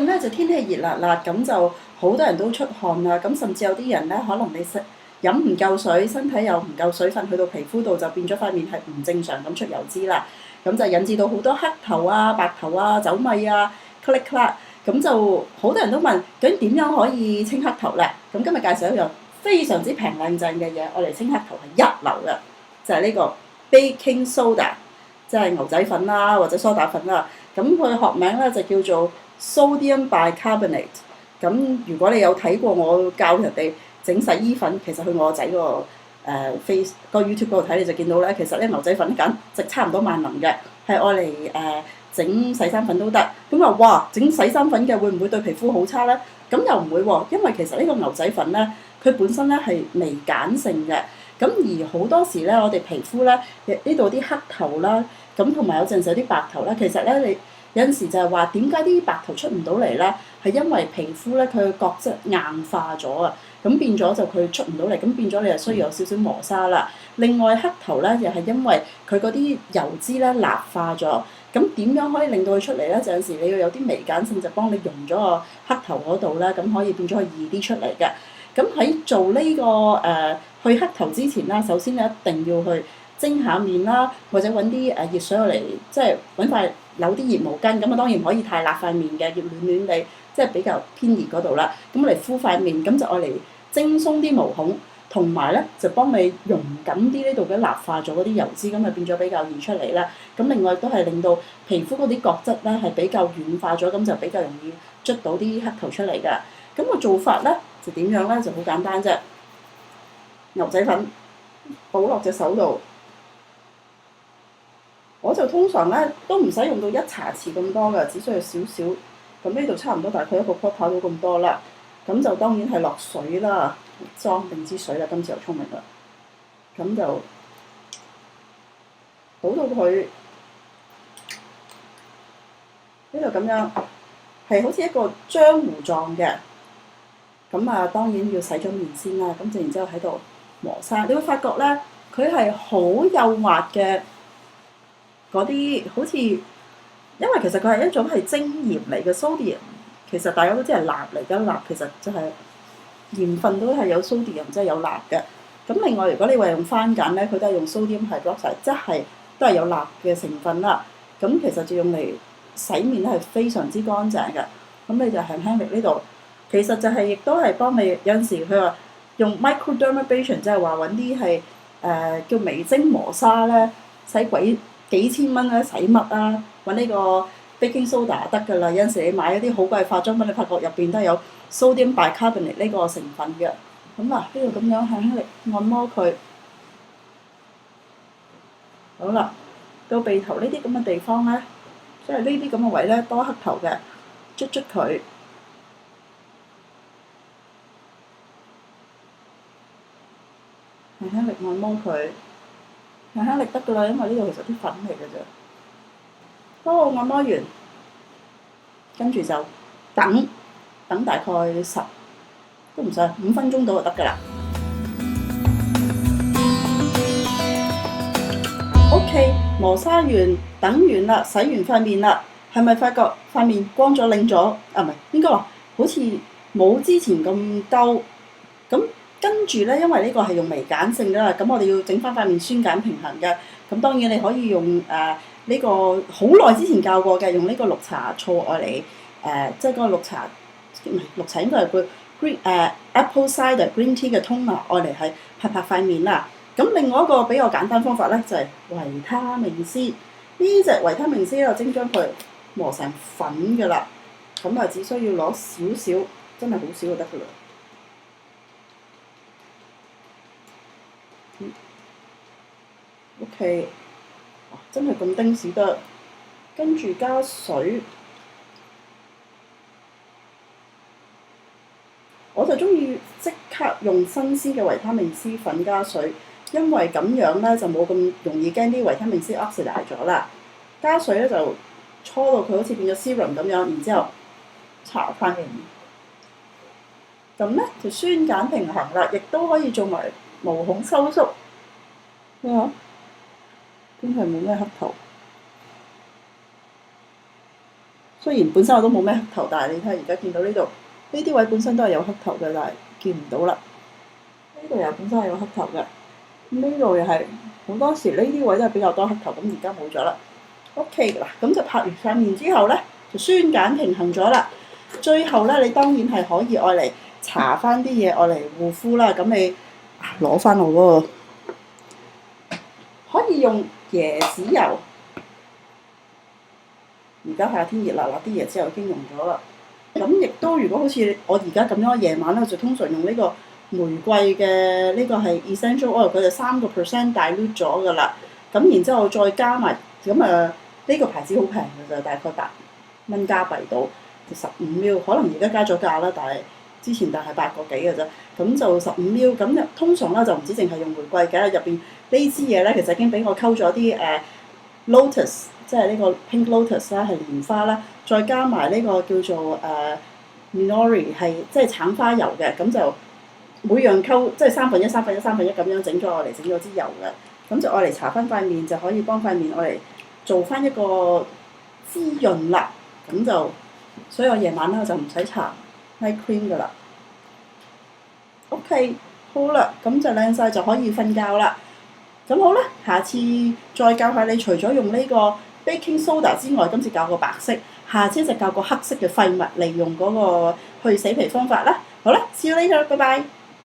近咧就天氣熱辣辣，咁就好多人都出汗啦。咁甚至有啲人咧，可能你飲唔夠水，身體又唔夠水分，去到皮膚度就變咗塊面係唔正常咁出油脂啦。咁就引致到好多黑頭啊、白頭啊、走米啊、click click。咁就好多人都問，究竟點樣可以清黑頭咧？咁今日介紹一樣非常之平靚正嘅嘢，我嚟清黑頭係一流嘅，就係呢個 baking soda， 即係牛仔粉啦或者梳打粉啦。咁佢學名咧就叫做 sodium bicarbonate。咁如果你有睇過我教人哋整洗衣粉，其實去我仔個face 個 YouTube 嗰度睇，你就見到咧，其實咧牛仔粉緊值差唔多萬能嘅，係愛嚟整洗衫粉都得。咁話哇，整洗衫粉嘅會唔會對皮膚好差咧？咁又唔會喎，因為其實呢個牛仔粉咧，佢本身咧係微鹼性嘅。咁而好多時咧，我哋皮膚咧呢度啲黑頭啦，咁同埋有陣時有啲白頭啦，其實咧你有陣時就係話點解啲白頭出唔到嚟咧？係因為皮膚咧佢嘅角質硬化咗啊，咁變咗就佢出唔到嚟，咁變咗你就需要有少少磨砂啦。另外黑頭咧又係因為佢嗰啲油脂咧蠟化咗，咁點樣可以令到佢出嚟咧？就有陣時你要有啲微鹼性就幫你溶咗個黑頭嗰度咧，咁可以變咗佢易啲出嚟嘅。咁喺做呢個去黑頭之前啦，首先你一定要去蒸下面啦，或者揾啲熱水嚟，即係揾塊扭啲熱毛巾。咁啊當然唔可以太辣塊面嘅，要暖暖地，即係比較偏熱嗰度啦。咁嚟敷塊面，咁就愛嚟蒸鬆啲毛孔，同埋咧就幫你溶緊啲呢度嘅蠟化咗嗰啲油脂，咁啊變咗比較易出嚟啦。咁另外都係令到皮膚嗰啲角質咧係比較軟化咗，咁就比較容易捽到啲黑頭出嚟㗎。咁個做法咧就點樣咧？就好簡單啫。牛仔粉倒落隻手度，我就通常咧都唔使用到1茶匙咁多㗎，只需要少少。咁呢度差唔多大概一個 pot 跑到咁多啦。咁就當然係落水啦，裝定支水啦。今次又聰明啦。咁就倒到佢呢度咁樣，係好似一個漿糊狀嘅。咁啊，當然要洗咗面先啦。咁然之後喺度磨砂，你會發覺咧，佢係好幼滑嘅嗰啲，好似因為其實佢係一種係精鹽嚟嘅 sodium， 其實大家都知係鈉嚟㗎，鈉其實就係鹽分都係有 sodium， 即係有鈉嘅。咁另外如果你話用番梘咧，佢都係用 sodium hydroxide， 即係都係有鈉嘅成分啦。咁其實就用嚟洗面係非常之乾淨嘅。咁你就輕輕力呢度。其實就係亦都係幫你有陣時佢話用 microdermabrasion， 即係話揾啲係叫微晶磨砂咧，使鬼幾千蚊咧洗乜啊，揾呢個 baking soda 得㗎啦。有陣時你買一啲好貴嘅化妝品，你發覺入邊都有 sodium bicarbonate 呢個成分嘅。咁嗱，呢度咁樣輕輕力按摩佢，好啦，到鼻頭呢啲咁嘅地方咧，即係呢啲咁嘅位咧多黑頭嘅，捽捽佢。輕輕力按摩佢，輕輕力得㗎啦，因為呢度其實啲粉嚟嘅啫。當我按摩完，跟住就等大概10都唔使5分鐘到就得㗎啦。OK， 磨砂完，等完啦，洗完塊面啦，係咪發覺塊面光咗靚咗？啊，唔係，應該話好似冇之前咁兜咁。跟住咧，因為呢個係用微鹼性㗎啦，咁我哋要整翻塊面酸鹼平衡嘅。咁當然你可以用呢個好耐之前教過嘅，用呢個綠茶醋愛嚟即係嗰個綠茶，唔係綠茶應該係個 apple cider green tea 嘅 toner 愛嚟係拍塊面啦。咁另外一個比較簡單方法咧，就係維他命 C。呢隻維他命 C 咧，就將佢磨成粉㗎啦。咁啊，只需要攞少少，真係好少就得㗎啦。OK， 真係咁丁屎得，跟住加水。我就中意即刻用新鮮嘅維他命 C 粉加水，因為咁樣咧就冇咁容易驚啲維他命 C oxidate 咗啦。加水咧就搓到佢好似變咗 serum 咁樣，然之後搽翻面。咁咧就酸鹼平衡啦，亦都可以做埋毛孔收縮。真係冇咩黑頭，雖然本身我都冇咩黑頭，但係你睇而家見到呢度呢啲位本身都係有黑頭嘅，但係見唔到啦。呢度又本身係有黑頭嘅，呢度又係好多時呢啲位都係比較多黑頭，咁而家冇咗啦。OK 嗱，咁就拍完塊面之後咧，就酸鹼平衡咗啦。最後咧，你當然係可以愛嚟搽翻啲嘢愛嚟護膚啦。咁你攞翻我嗰個，可以用椰子油。而家夏天熱辣辣啲椰子油已經溶咗啦。咁亦都如果好似我而家咁樣，夜晚咧就通常用呢個玫瑰嘅呢個係 essential oil，佢就3% dilute 咗㗎啦。咁然之後再加埋咁呢個牌子好平㗎咋，大概8蚊加幣到，就15ml，可能而家加咗價啦，但係之前係8個幾㗎咋，咁就15ml。咁通常咧就唔止淨係用玫瑰嘅，入邊呢支嘢咧其實已經俾我溝咗啲lotus， 即係呢個 pink lotus 啦，係蓮花啦，再加埋呢個叫做minori 係即係橙花油嘅，咁就每樣溝即係1/3、1/3、1/3咁樣整咗我嚟整咗支油嘅，咁就愛嚟搽翻塊面就可以幫塊面愛嚟做翻一個滋潤啦，咁就所以我夜晚咧就唔使搽 night cream 噶啦。OK， 好啦，咁就靚晒就可以瞓覺啦。咁好啦，下次再教下你，除咗用呢個 baking soda 之外，今次教個白色，下次就教個黑色嘅廢物利用嗰個去死皮方法啦。好啦，see you later，拜拜。